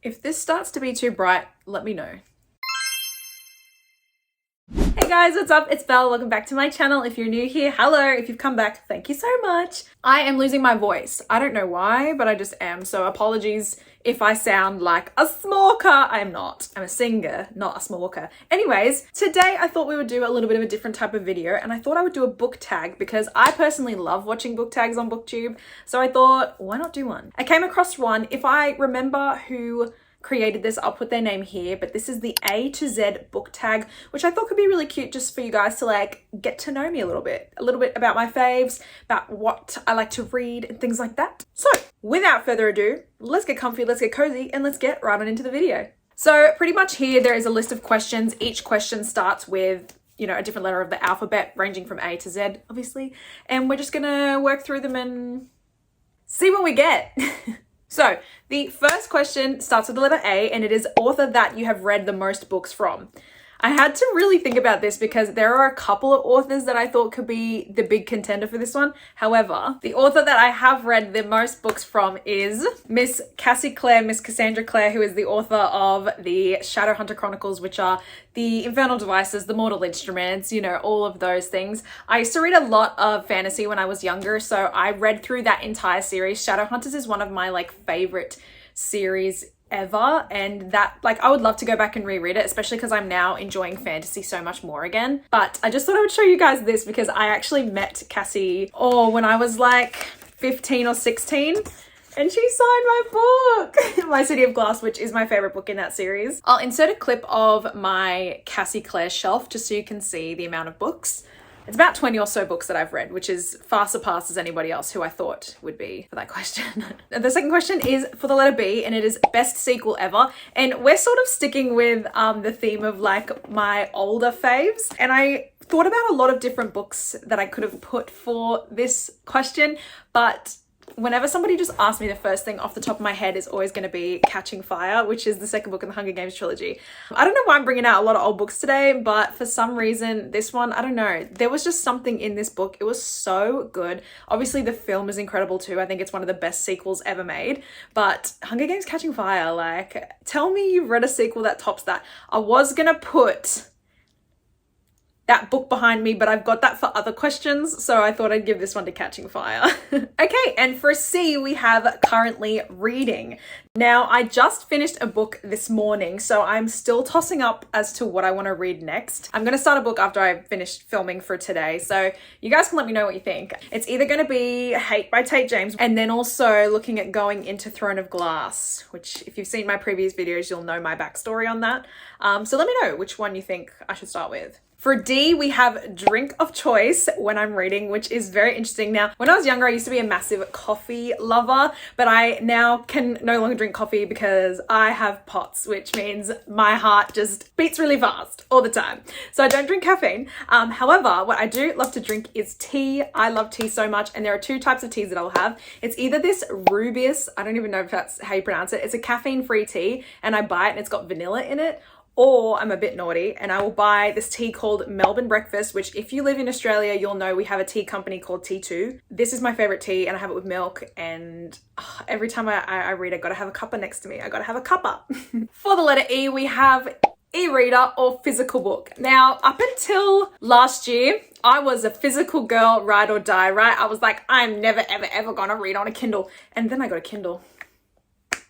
If this starts to be too bright, let me know. Hey guys, what's up? It's Belle. Welcome back to my channel. If you're new here, hello. If you've come back, thank you so much. I am losing my voice. I don't know why, but I just am. So apologies if I sound like a smoker. I am not. I'm a singer, not a smoker. Anyways, today I thought we would do a little bit of a different type of video, and I thought I would do a book tag because I personally love watching book tags on BookTube. So I thought, why not do one? I came across one. If I remember who created this, I'll put their name here, but this is the A to Z book tag, which I thought could be really cute just for you guys to like get to know me a little bit about my faves, about what I like to read and things like that. So without further ado, let's get comfy, let's get cozy, and let's get right on into the video. So pretty much here there is a list of questions. Each question starts with, you know, a different letter of the alphabet ranging from A to Z, obviously, and we're just gonna work through them and see what we get. So the first question starts with the letter A, and it is author that you have read the most books from. I had to really think about this because there are a couple of authors that I thought could be the big contender for this one. However, the author that I have read the most books from is Miss Cassandra Clare, who is the author of the Shadowhunter Chronicles, which are the Infernal Devices, the Mortal Instruments, you know, all of those things. I used to read a lot of fantasy when I was younger, so I read through that entire series. Shadowhunters is one of my like favorite series ever, and that, like, I would love to go back and reread it, especially because I'm now enjoying fantasy so much more again. But I just thought I would show you guys this because I actually met Cassie when I was like 15 or 16, and she signed my book, My City of Glass, which is my favorite book in that series. I'll insert a clip of my Cassie Clare shelf just so you can see the amount of books. It's about 20 or so books that I've read, which is far surpasses anybody else who I thought would be for that question. The second question is for the letter B, and it is best sequel ever. And we're sort of sticking with the theme of like my older faves. And I thought about a lot of different books that I could have put for this question, but whenever somebody just asks me, the first thing off the top of my head is always going to be Catching Fire, which is the second book in the Hunger Games trilogy. I don't know why I'm bringing out a lot of old books today, but for some reason, this one, I don't know. There was just something in this book. It was so good. Obviously, the film is incredible too. I think it's one of the best sequels ever made. But Hunger Games Catching Fire, like, tell me you've read a sequel that tops that. I was going to put that book behind me, but I've got that for other questions, so I thought I'd give this one to Catching Fire. Okay, and for C, we have currently reading. Now, I just finished a book this morning, so I'm still tossing up as to what I want to read next. I'm going to start a book after I finished filming for today, so you guys can let me know what you think. It's either going to be Hate by Tate James, and then also looking at going into Throne of Glass, which if you've seen my previous videos, you'll know my backstory on that. So let me know which one you think I should start with. For D, we have drink of choice when I'm reading, which is very interesting. Now, when I was younger, I used to be a massive coffee lover, but I now can no longer drink coffee because I have POTS, which means my heart just beats really fast all the time. So I don't drink caffeine. However, what I do love to drink is tea. I love tea so much, and there are two types of teas that I'll have. It's either this Rubius, I don't even know if that's how you pronounce it. It's a caffeine-free tea, and I buy it and it's got vanilla in it. Or I'm a bit naughty and I will buy this tea called Melbourne Breakfast, which if you live in Australia, you'll know we have a tea company called T2. This is my favorite tea and I have it with milk, and every time I read, I gotta have a cuppa next to me. I gotta have a cuppa. For the letter E, we have e-reader or physical book. Now, up until last year, I was a physical girl, ride or die, right? I was like, I'm never, ever, ever gonna read on a Kindle. And then I got a Kindle.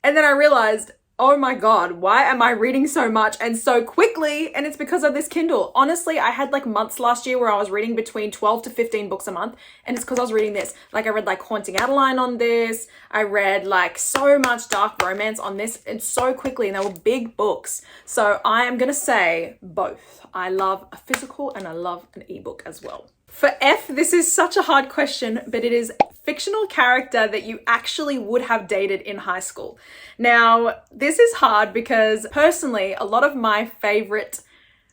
And then I realized, oh my God, why am I reading so much and so quickly? And it's because of this Kindle. Honestly, I had like months last year where I was reading between 12 to 15 books a month. And it's because I was reading this. Like I read like Haunting Adeline on this. I read like so much dark romance on this, and so quickly, and they were big books. So I am going to say both. I love a physical and I love an ebook as well. For F, this is such a hard question, but it is fictional character that you actually would have dated in high school. Now, this is hard because personally, a lot of my favorite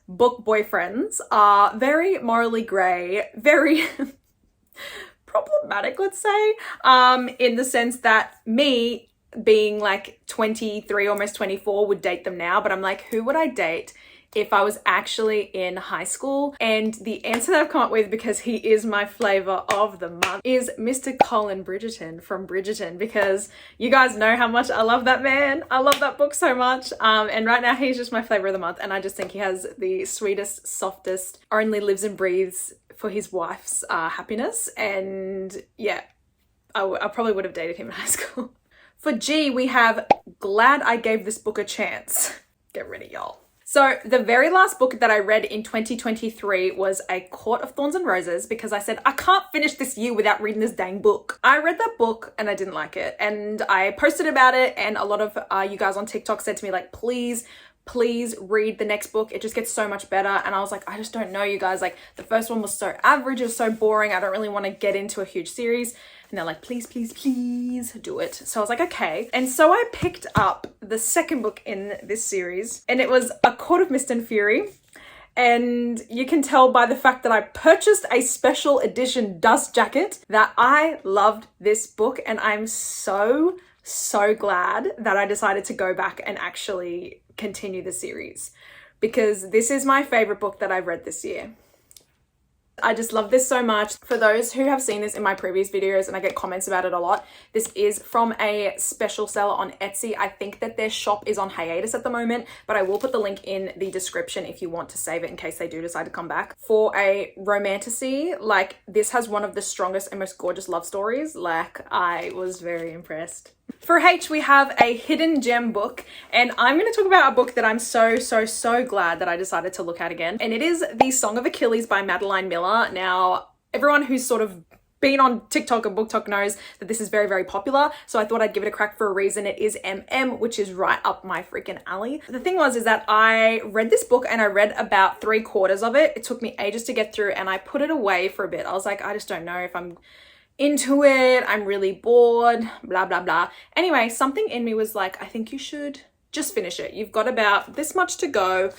book boyfriends are very morally grey, very problematic, let's say, in the sense that me being like 23, almost 24 would date them now, but I'm like, who would I date if I was actually in high school. And the answer that I've come up with, because he is my flavor of the month, is Mr. Colin Bridgerton from Bridgerton, because you guys know how much I love that man. I love that book so much. And right now he's just my flavor of the month. And I just think he has the sweetest, softest, only lives and breathes for his wife's happiness. And yeah, I probably would have dated him in high school. For G, we have Glad I Gave This Book a Chance. Get ready, y'all. So the very last book that I read in 2023 was A Court of Thorns and Roses, because I said, I can't finish this year without reading this dang book. I read that book and I didn't like it. And I posted about it, and a lot of you guys on TikTok said to me, like, please read the next book. It just gets so much better. And I was like, I just don't know, you guys. Like, the first one was so average, it was so boring. I don't really want to get into a huge series. And they're like, please do it. So I was like, okay. And so I picked up the second book in this series, and it was A Court of Mist and Fury. And you can tell by the fact that I purchased a special edition dust jacket that I loved this book. And I'm so glad that I decided to go back and actually continue the series, because this is my favorite book that I've read this year. I just love this so much. For those who have seen this in my previous videos, and I get comments about it a lot, this is from a special seller on Etsy. I think that their shop is on hiatus at the moment, but I will put the link in the description if you want to save it in case they do decide to come back. For a romantasy, like, this has one of the strongest and most gorgeous love stories. Like, I was very impressed. For H, we have a hidden gem book, and I'm going to talk about a book that I'm so glad that I decided to look at again. And it is The Song of Achilles by Madeline Miller. Now, everyone who's sort of been on TikTok or BookTok knows that this is very popular. So I thought I'd give it a crack for a reason. It is MM, which is right up my freaking alley. The thing is that I read this book and I read about 3/4 of it. It took me ages to get through, and I put it away for a bit. I was like, I just don't know if I'm into it. I'm really bored, blah, blah, blah. Anyway, something in me was like, I think you should just finish it. You've got about this much to go.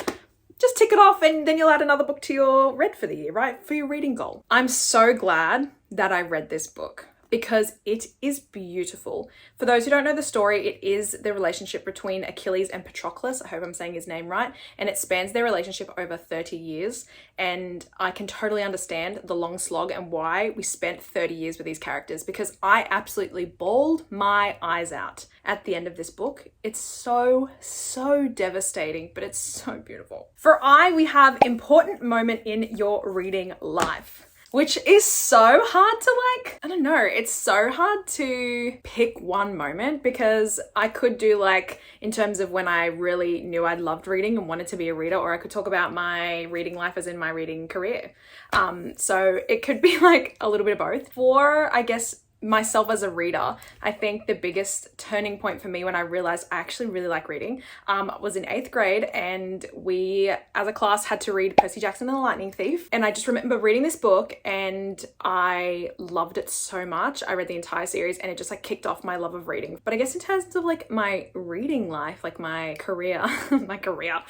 Just tick it off, and then you'll add another book to your read for the year, right? For your reading goal. I'm so glad that I read this book, because it is beautiful. For those who don't know the story, it is the relationship between Achilles and Patroclus. I hope I'm saying his name right. And it spans their relationship over 30 years. And I can totally understand the long slog and why we spent 30 years with these characters, because I absolutely bawled my eyes out at the end of this book. It's so devastating, but it's so beautiful. For I, we have important moment in your reading life, which is so hard to, like, I don't know, it's so hard to pick one moment, because I could do, like, in terms of when I really knew I loved reading and wanted to be a reader, or I could talk about my reading life as in my reading career. So it could be like a little bit of both. For, I guess, myself as a reader, I think the biggest turning point for me when I realized I actually really like reading was in 8th grade, and we as a class had to read Percy Jackson and the Lightning Thief. And I just remember reading this book and I loved it so much. I read the entire series and it just like kicked off my love of reading. But I guess in terms of like my reading life, like my career,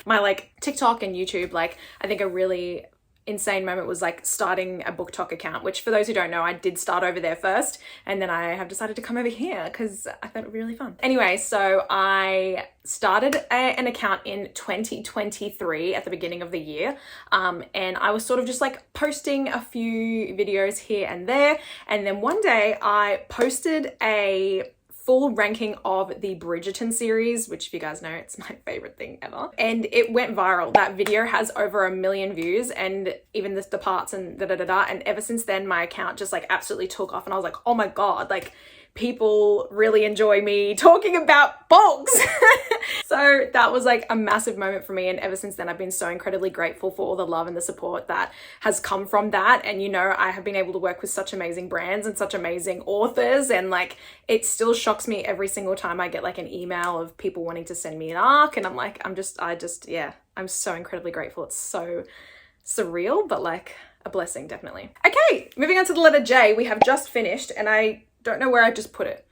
my like TikTok and YouTube, like I think a really insane moment was like starting a BookTok account, which for those who don't know, I did start over there first, and then I have decided to come over here because I thought it would be really fun. Anyway, so I started an account in 2023 at the beginning of the year, and I was sort of just like posting a few videos here and there, and then one day I posted a full ranking of the Bridgerton series, which if you guys know, it's my favorite thing ever. And it went viral. That video has over 1 million views, and even the parts and da-da-da-da. And ever since then, my account just like absolutely took off, and I was like, oh my God, like people really enjoy me talking about books. So that was like a massive moment for me. And ever since then, I've been so incredibly grateful for all the love and the support that has come from that. And, you know, I have been able to work with such amazing brands and such amazing authors. And like, it still shocks me every single time I get like an email of people wanting to send me an arc. And I'm like, I'm so incredibly grateful. It's so surreal, but like a blessing, definitely. Okay, moving on to the letter J. We have just finished, and I don't know where I just put it.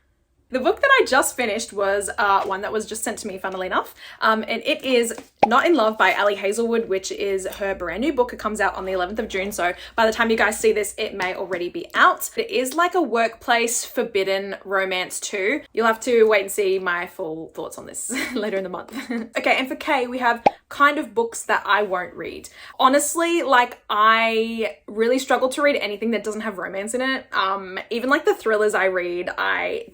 The book that I just finished was one that was just sent to me, funnily enough, and it is Not in Love by Ali Hazelwood, which is her brand new book. It comes out on the 11th of June. So by the time you guys see this, it may already be out. It is like a workplace forbidden romance too. You'll have to wait and see my full thoughts on this later in the month. Okay, and for Kay, we have kind of books that I won't read. Honestly, like I really struggle to read anything that doesn't have romance in it. Even like the thrillers I read,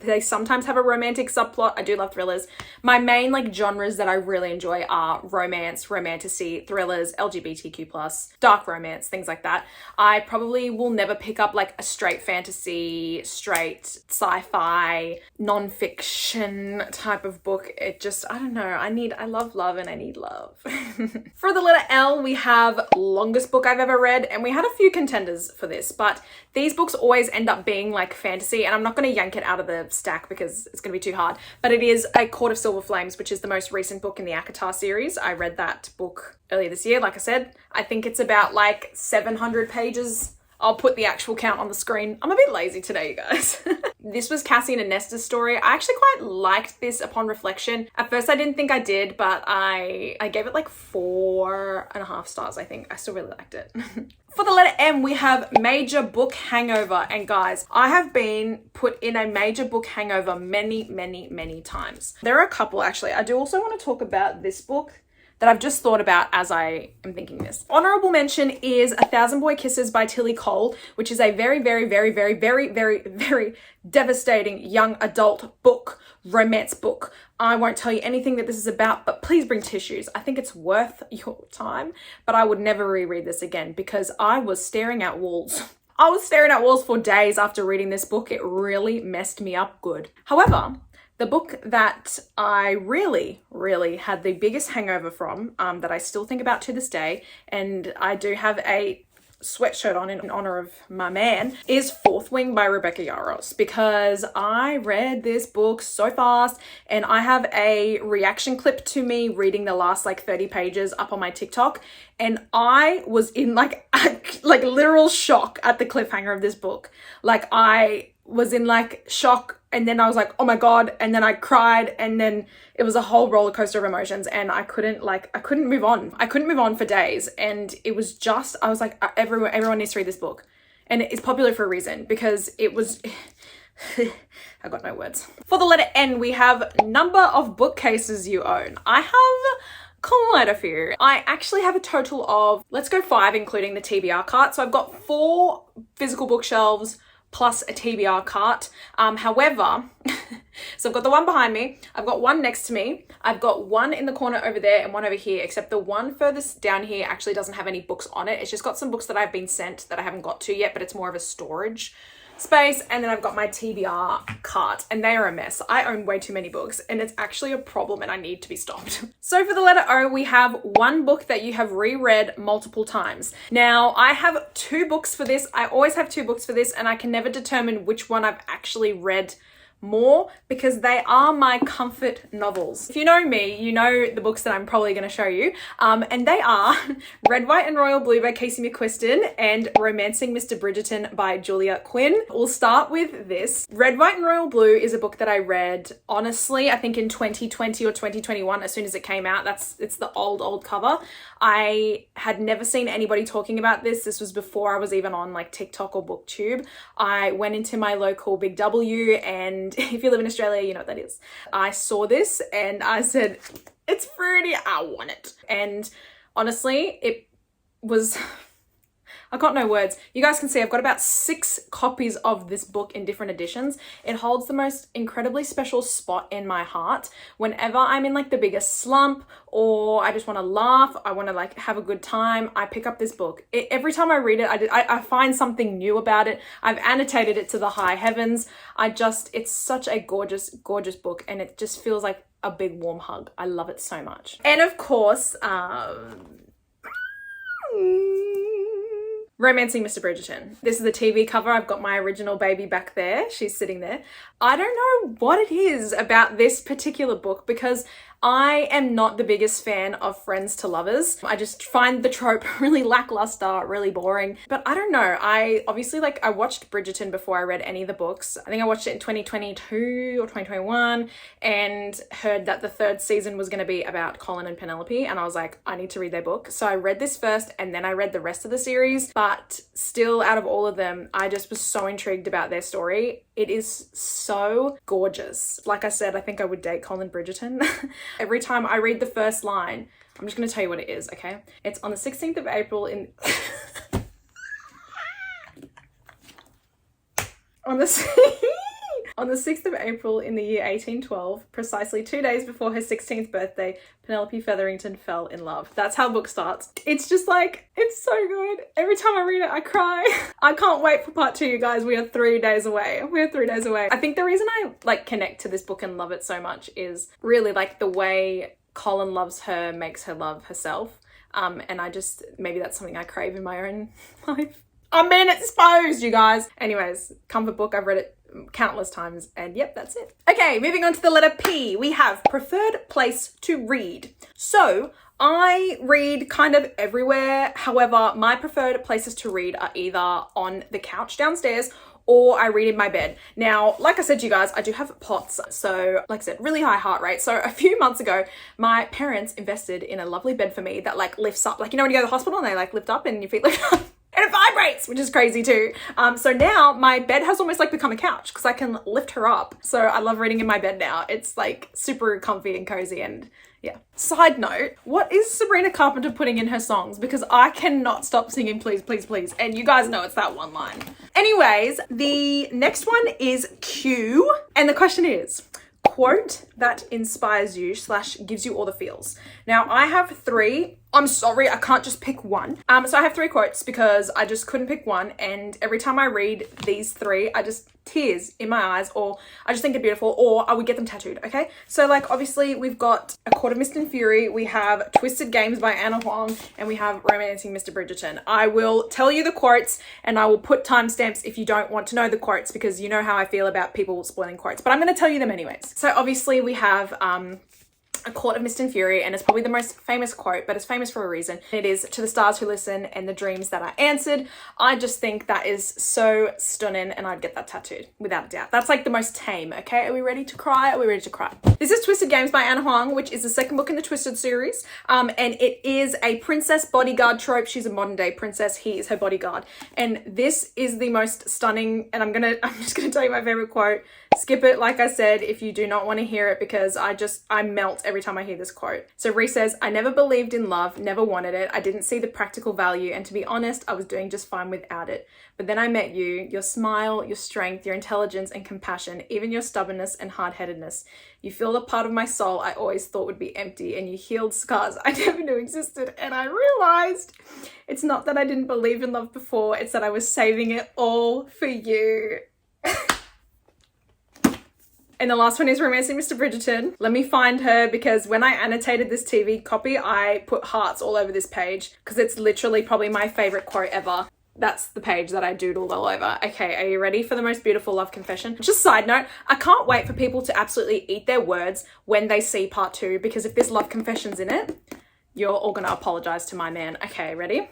they sometimes have a romantic subplot. I do love thrillers. My main like genres that I really enjoy are romance, romantasy, thrillers, LGBTQ+, dark romance, things like that. I probably will never pick up like a straight fantasy, straight sci-fi, non-fiction type of book. It just, I don't know. I love love and I need love. For the letter L, we have longest book I've ever read, and we had a few contenders for this, but these books always end up being like fantasy, and I'm not going to yank it out of the stack because it's going to be too hard, but it is A Court of Silver Flames, which is the most recent book in the ACOTAR series. I read that book earlier this year. Like I said, I think it's about like 700 pages. I'll put the actual count on the screen. I'm a bit lazy today, you guys. This was Cassie and Nesta's story. I actually quite liked this upon reflection. At first I didn't think I did, but I gave it like 4.5 stars, I think. I still really liked it. For the letter M, we have major book hangover. And guys, I have been put in a major book hangover many times. There are a couple actually. I do also want to talk about this book that I've just thought about as I am thinking this. Honorable mention is A Thousand Boy Kisses by Tilly Cole, which is a very devastating young adult book, romance book. I won't tell you anything that this is about, but please bring tissues. I think it's worth your time, but I would never reread this again because I was staring at walls. I was staring at walls for days after reading this book. It really messed me up good. However, the book that I really had the biggest hangover from, that I still think about to this day, and I do have a sweatshirt on in honor of my man, is Fourth Wing by Rebecca Yarros, because I read this book so fast, and I have a reaction clip to me reading the last like 30 pages up on my TikTok, and I was in like literal shock at the cliffhanger of this book. Like I was in like shock, and then I was like, oh my God, and then I cried, and then it was a whole roller coaster of emotions, and I couldn't move on. I couldn't move on for days, and it was just, I was like, everyone needs to read this book. And it's popular for a reason, because it was, I got no words. For the letter N, we have number of bookcases you own. I have quite a few. I actually have a total of, let's go 5, including the TBR cart. So I've got 4 physical bookshelves plus a TBR cart. However, so I've got the one behind me, I've got one next to me, I've got one in the corner over there and one over here, except the one furthest down here actually doesn't have any books on it. It's just got some books that I've been sent that I haven't got to yet, but it's more of a storage space. And then I've got my TBR cart, and they are a mess. I own way too many books, and it's actually a problem, and I need to be stopped. So for the letter O, we have one book that you have reread multiple times. Now, I have 2 books for this. I always have 2 books for this, and I can never determine which one I've actually read more, because they are my comfort novels. If you know me, you know the books that I'm probably going to show you, and they are Red, White and Royal Blue by Casey McQuiston and Romancing Mr. Bridgerton by Julia Quinn. We'll start with this. Red, White and Royal Blue is a book that I read, honestly, I think in 2020 or 2021, as soon as it came out. It's the old cover. I had never seen anybody talking about this. This was before I was even on like TikTok or BookTube. I went into my local Big W, and if you live in Australia, you know what that is. I saw this and I said, it's fruity, I want it. And honestly, it was, I got no words. You guys can see I've got about 6 copies of this book in different editions. It holds the most incredibly special spot in my heart. Whenever I'm in like the biggest slump, or I just want to laugh, I want to like have a good time, I pick up this book. Every time I read it, I find something new about it. I've annotated it to the high heavens. It's such a gorgeous book, and it just feels like a big warm hug. I love it so much. And of course, Romancing Mr. Bridgerton. This is the TV cover. I've got my original baby back there. She's sitting there. I don't know what it is about this particular book, because I am not the biggest fan of friends to lovers. I just find the trope really lackluster, really boring. But I don't know. I obviously I watched Bridgerton before I read any of the books. I think I watched it in 2022 or 2021 and heard that the third season was going to be about Colin and Penelope. And I was like, I need to read their book. So I read this first and then I read the rest of the series. But still, out of all of them, I just was so intrigued about their story. It is so gorgeous. Like I said, I think I would date Colin Bridgerton. Every time I read the first line, I'm just going to tell you what it is, okay? It's on the 16th of April in... on the 6th of April in the year 1812, precisely 2 days before her 16th birthday, Penelope Featherington fell in love. That's how the book starts. It's just it's so good. Every time I read it, I cry. I can't wait for part 2, you guys. We are 3 days away. I think the reason I connect to this book and love it so much is really the way Colin loves her makes her love herself. And maybe that's something I crave in my own life. I'm being exposed, you guys. Anyways, comfort book. I've read it countless times and yep, that's it. Okay, moving on to the letter P. We have preferred place to read. So I read kind of everywhere. However, my preferred places to read are either on the couch downstairs or I read in my bed. Now, like I said to you guys, I do have POTS. So like I said, really high heart rate. So a few months ago, my parents invested in a lovely bed for me that lifts up. When you go to the hospital and they lift up and your feet lift up. And it vibrates, which is crazy too. So now my bed has almost become a couch because I can lift her up. So I love reading in my bed now. It's super comfy and cozy and yeah. Side note, what is Sabrina Carpenter putting in her songs? Because I cannot stop singing Please, Please, Please. And you guys know it's that one line. Anyways, the next one is Q. And the question is, quote that inspires you / gives you all the feels. Now I have 3. I'm sorry, I can't just pick one. So I have 3 quotes because I just couldn't pick one. And every time I read these 3, tears in my eyes, or I just think they're beautiful, or I would get them tattooed, okay? So obviously we've got A Court of Mist and Fury, we have Twisted Games by Anna Huang, and we have Romancing Mr. Bridgerton. I will tell you the quotes and I will put timestamps if you don't want to know the quotes because you know how I feel about people spoiling quotes, but I'm going to tell you them anyways. So obviously we have A Court of Mist and Fury, and it's probably the most famous quote, but it's famous for a reason. It is, "To the stars who listen and the dreams that are answered." I just think that is so stunning and I'd get that tattooed without a doubt. That's the most tame, okay? Are we ready to cry? Are we ready to cry? This is Twisted Games by Anna Huang, which is the second book in the Twisted series. And it is a princess bodyguard trope. She's a modern day princess. He is her bodyguard. And this is the most stunning, and I'm just gonna tell you my favorite quote. Skip it, like I said, if you do not want to hear it, because I melt every time I hear this quote. So Rhys says, "I never believed in love, never wanted it. I didn't see the practical value, and to be honest, I was doing just fine without it. But then I met you, your smile, your strength, your intelligence and compassion, even your stubbornness and hard-headedness. You filled a part of my soul I always thought would be empty, and you healed scars I never knew existed. And I realized it's not that I didn't believe in love before, it's that I was saving it all for you." And the last one is Romancing Mr. Bridgerton. Let me find her, because when I annotated this TV copy, I put hearts all over this page because it's literally probably my favorite quote ever. That's the page that I doodled all over. Okay, are you ready for the most beautiful love confession? Just side note, I can't wait for people to absolutely eat their words when they see part 2, because if there's love confessions in it, you're all gonna apologize to my man. Okay, ready?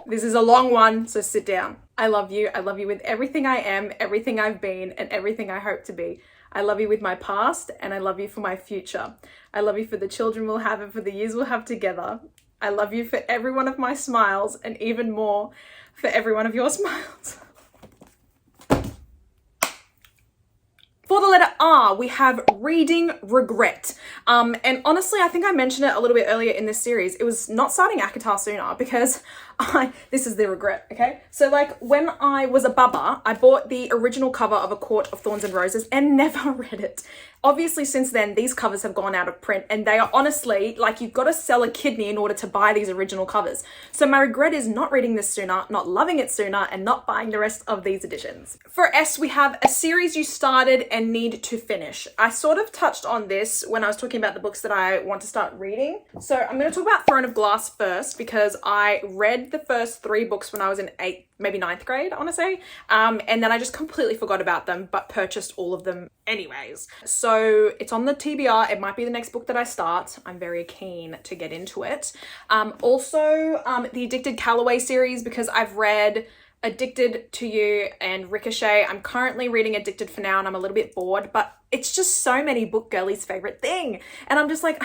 This is a long one, so sit down. I love you. I love you with everything I am, everything I've been, and everything I hope to be. I love you with my past, and I love you for my future. I love you for the children we'll have and for the years we'll have together. I love you for every one of my smiles, and even more for every one of your smiles. For the letter R, we have reading regret. And honestly, I think I mentioned it a little bit earlier in this series. It was not starting ACOTAR sooner because this is the regret, okay? So when I was a bubba, I bought the original cover of A Court of Thorns and Roses and never read it. Obviously, since then, these covers have gone out of print, and they are honestly, you've got to sell a kidney in order to buy these original covers. So my regret is not reading this sooner, not loving it sooner, and not buying the rest of these editions. For S, we have a series you started and need to finish. I sort of touched on this when I was talking about the books that I want to start reading. So I'm going to talk about Throne of Glass first, because I read the first 3 books when I was in 8th, maybe 9th grade, I want to say. And then I just completely forgot about them, but purchased all of them anyways. So it's on the TBR. It might be the next book that I start. I'm very keen to get into it. Also, the Addicted Callaway series, because I've read Addicted to You and Ricochet. I'm currently reading Addicted for now and I'm a little bit bored, but it's just so many book girlies' favorite thing. And I'm just like,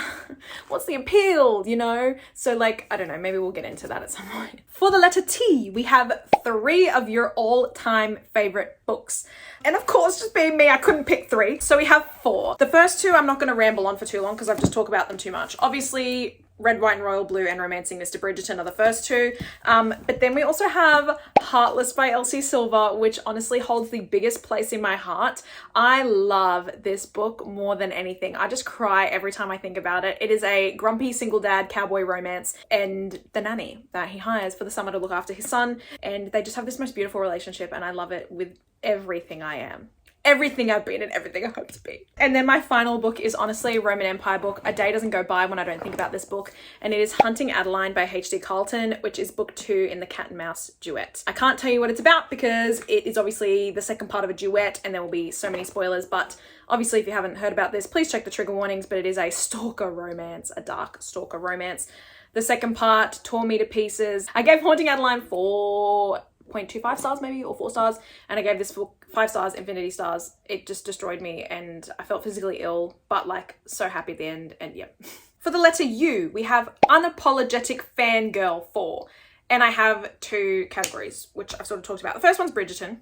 what's the appeal, you know? So like, I don't know, maybe we'll get into that at some point. For the letter T, we have 3 of your all-time favorite books. And of course, just being me, I couldn't pick 3. So we have 4. The first 2, I'm not going to ramble on for too long because I've just talked about them too much. Obviously, Red, White and Royal Blue and Romancing Mr. Bridgerton are the first 2. But then we also have Heartless by Elsie Silver, which honestly holds the biggest place in my heart. I love this book more than anything. I just cry every time I think about it. It is a grumpy single dad cowboy romance and the nanny that he hires for the summer to look after his son. And they just have this most beautiful relationship and I love it with everything I am. Everything I've been and everything I hope to be. And then my final book is honestly a Roman Empire book. A day doesn't go by when I don't think about this book. And it is Hunting Adeline by H.D. Carlton, which is book 2 in the Cat and Mouse duet. I can't tell you what it's about because it is obviously the second part of a duet and there will be so many spoilers. But obviously if you haven't heard about this, please check the trigger warnings. But it is a stalker romance, a dark stalker romance. The second part tore me to pieces. I gave Haunting Adeline 4.25 stars maybe, or 4 stars, and I gave this book 5 stars, infinity stars. It just destroyed me and I felt physically ill, but like so happy at the end. And yep. For the letter U, we have Unapologetic Fangirl 4, and I have 2 categories which I've sort of talked about. The first one's Bridgerton.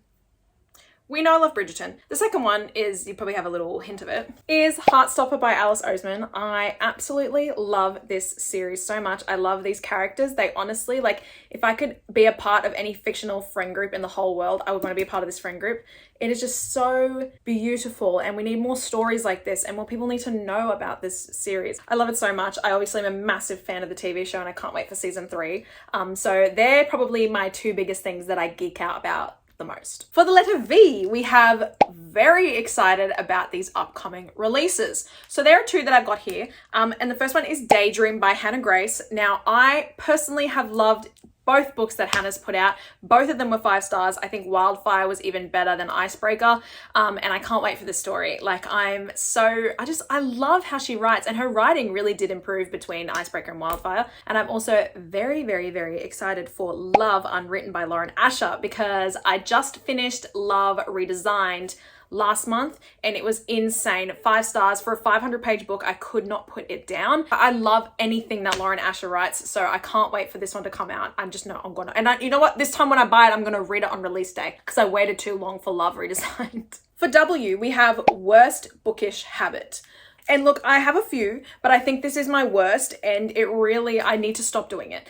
We know I love Bridgerton. The second one is, you probably have a little hint of it, is Heartstopper by Alice Oseman. I absolutely love this series so much. I love these characters. They honestly, like, if I could be a part of any fictional friend group in the whole world, I would want to be a part of this friend group. It is just so beautiful and we need more stories like this and more people need to know about this series. I love it so much. I obviously am a massive fan of the TV show and I can't wait for season 3. So they're probably my 2 biggest things that I geek out about the most. For the letter V, we have very excited about these upcoming releases. So there are 2 that I've got here. And the first one is Daydream by Hannah Grace. Now, I personally have loved both books that Hannah's put out. Both of them were 5 stars. I think Wildfire was even better than Icebreaker. And I can't wait for this story. Like I love how she writes and her writing really did improve between Icebreaker and Wildfire. And I'm also very, very, very excited for Love Unwritten by Lauren Asher because I just finished Love Redesigned last month and it was insane. 5 stars for a 500-page book. I could not put it down. I love anything that Lauren Asher writes, so I can't wait for this one to come out. I just know I'm gonna, and you know what, this time when I buy it I'm gonna read it on release day because I waited too long for Love Redesigned. For W, we have Worst Bookish Habit. And look, I have a few, but I think this is my worst and it really, I need to stop doing it.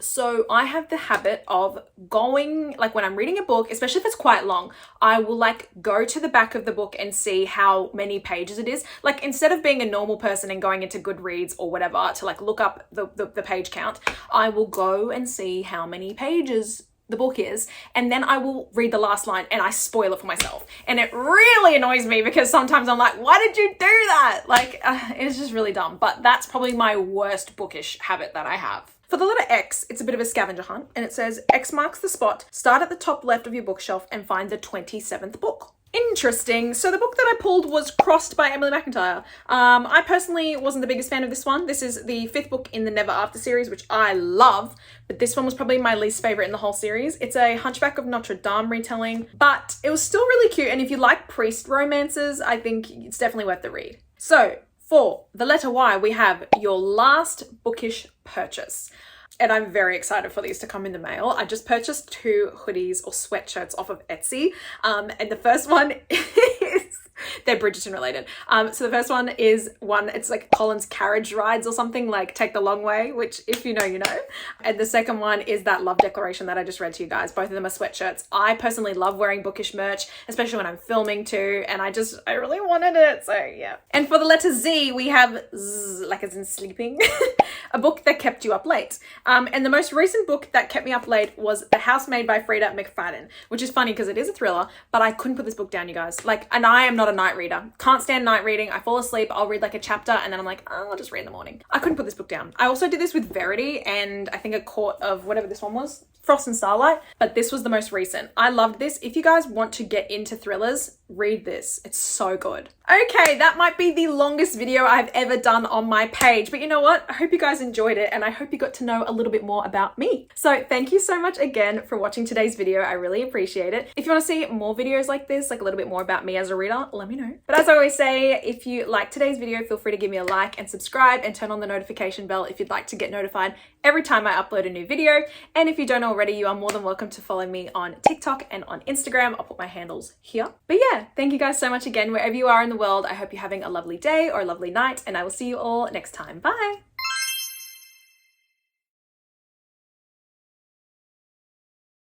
So I have the habit of going, like when I'm reading a book, especially if it's quite long, I will like go to the back of the book and see how many pages it is. Like instead of being a normal person and going into Goodreads or whatever to like look up the page count, I will go and see how many pages the book is, and then I will read the last line and I spoil it for myself. And it really annoys me because sometimes I'm like, why did you do that? Like, it's just really dumb. But that's probably my worst bookish habit that I have. For the letter X, it's a bit of a scavenger hunt, and it says, X marks the spot, start at the top left of your bookshelf and find the 27th book. Interesting. So the book that I pulled was Crossed by Emily McIntyre. I personally wasn't the biggest fan of this one. This is the 5th book in the Never After series, which I love, but this one was probably my least favorite in the whole series. It's a Hunchback of Notre Dame retelling, but it was still really cute. And if you like priest romances, I think it's definitely worth the read. So for the letter Y, we have Your Last Bookish Purchase. And I'm very excited for these to come in the mail. I just purchased 2 hoodies or sweatshirts off of Etsy. And the first one is, they're Bridgerton related. So the first one is it's like Colin's Carriage Rides or something, like Take the Long Way, which if you know, you know. And the second one is that love declaration that I just read to you guys. Both of them are sweatshirts. I personally love wearing bookish merch, especially when I'm filming too. And I really wanted it. So yeah. And for the letter Z, we have Z, like as in sleeping, a book that kept you up late. And the most recent book that kept me up late was The House Made by Frida McFadden, which is funny because it is a thriller, but I couldn't put this book down, you guys. Like, and I am not a night reader. Can't stand night reading. I fall asleep, I'll read like a chapter and then I'm like, oh, I'll just read in the morning. I couldn't put this book down. I also did this with Verity and I think a Court of whatever this one was, Frost and Starlight, but this was the most recent. I loved this. If you guys want to get into thrillers, read this. It's so good. Okay, that might be the longest video I've ever done on my page, but you know what? I hope you guys enjoyed it and I hope you got to know a little bit more about me. So thank you so much again for watching today's video. I really appreciate it. If you want to see more videos like this, like a little bit more about me as a reader, let me know. But as I always say, if you like today's video, feel free to give me a like and subscribe and turn on the notification bell if you'd like to get notified every time I upload a new video. And if you don't already, you are more than welcome to follow me on TikTok and on Instagram. I'll put my handles here. But yeah, thank you guys so much again, wherever you are in the world. I hope you're having a lovely day or a lovely night, and I will see you all next time. Bye.